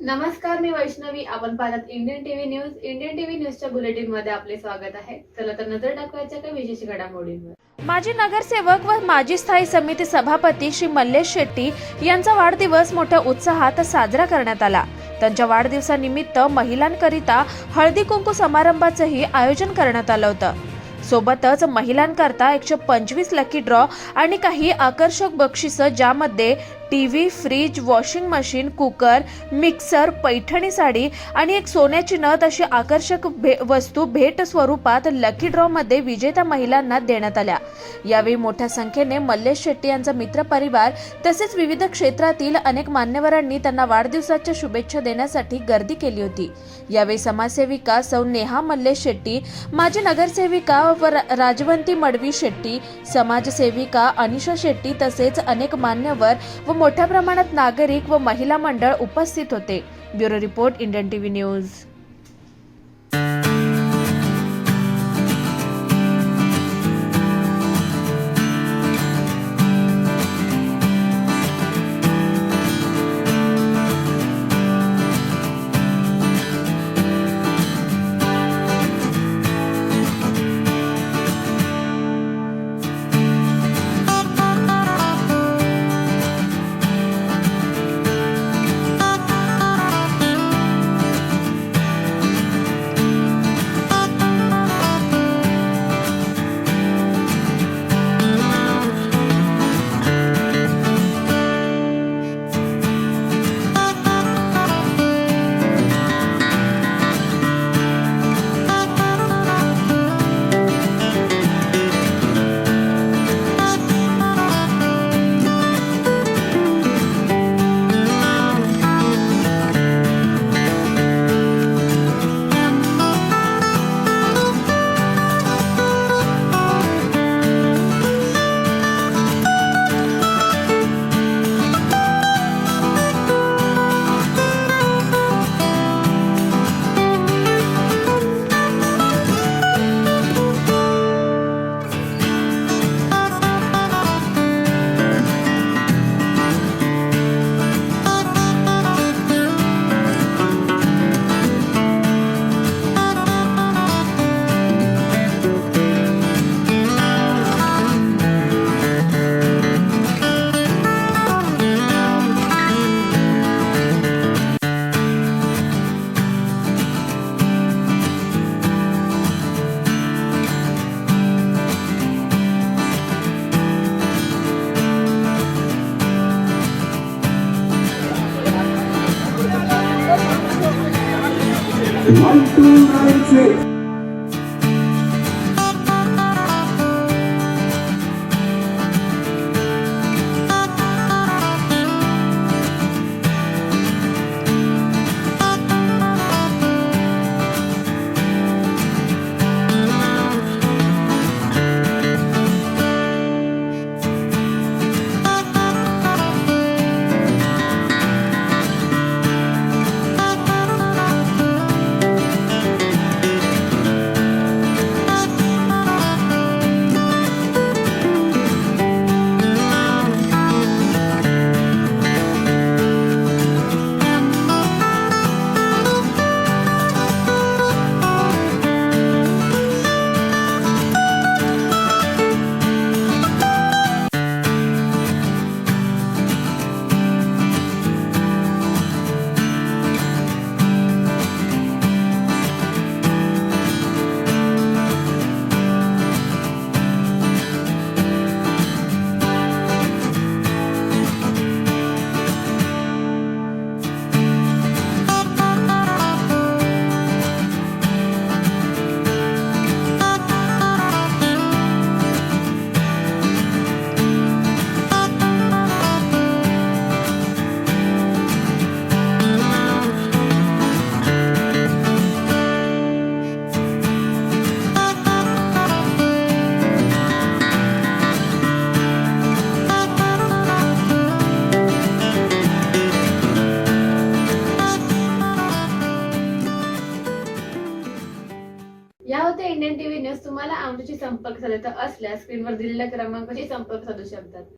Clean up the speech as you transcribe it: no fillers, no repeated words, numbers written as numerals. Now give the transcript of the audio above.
नमस्कार, मी वैष्णवी. आपण पाहतात Indian TV news. Indian TV न्यूजच्या बुलेटिन मध्ये आपले स्वागत आहे. चला तर नजर टाकवायच्या काही विशेष घडामोडींवर. माजी नगरसेवक व माजी स्थायी समिती सभापती श्री मल्लेश शेट्टी यांचा वाढदिवस मोठ्या उत्साहात साजरा करण्यात आला. त्यांच्या वाढदिवसानिमित्त महिलांकरिता हळदी कुंकू समारंभाचंही आयोजन करण्यात आलं होतं. सोबतच महिलांकरता 125 लकी ड्रॉ आणि काही आकर्षक बक्षिसं, ज्यामध्ये TV, fridge, washing machine, cooker, mixer, Paithani sari आणि एक सोन्याची नथ अशी आकर्षक वस्तू भेट स्वरूपात लकी ड्रॉ मध्ये विजेत्या महिलांना देण्यात आल्या. यावेळी मोठ्या संख्येने मल्लेश शेट्टी यांचा मित्रपरिवार तसेच विविध क्षेत्रातील अनेक मान्यवरांनी त्यांना वाढदिवसाच्या शुभेच्छा देण्यासाठी गर्दी केली होती. यावेळी समाजसेविका सौ नेहा मल्लेश शेट्टी, माजी नगरसेविका व राजवंती मडवी शेट्टी, समाजसेविका अनिशा शेट्टी तसेच अनेक मान्यवर व मोठ्या प्रमाणात नागरिक व महिला मंडळ उपस्थित होते. Bureau report, Indian TV news. One, two, nine, six. या होत्या इंडियन टीव्ही न्यूज. तुम्हाला आमच्याशी संपर्क साधायचा असल्यास स्क्रीनवर दिलेल्या क्रमांकाशी संपर्क साधू शकतात.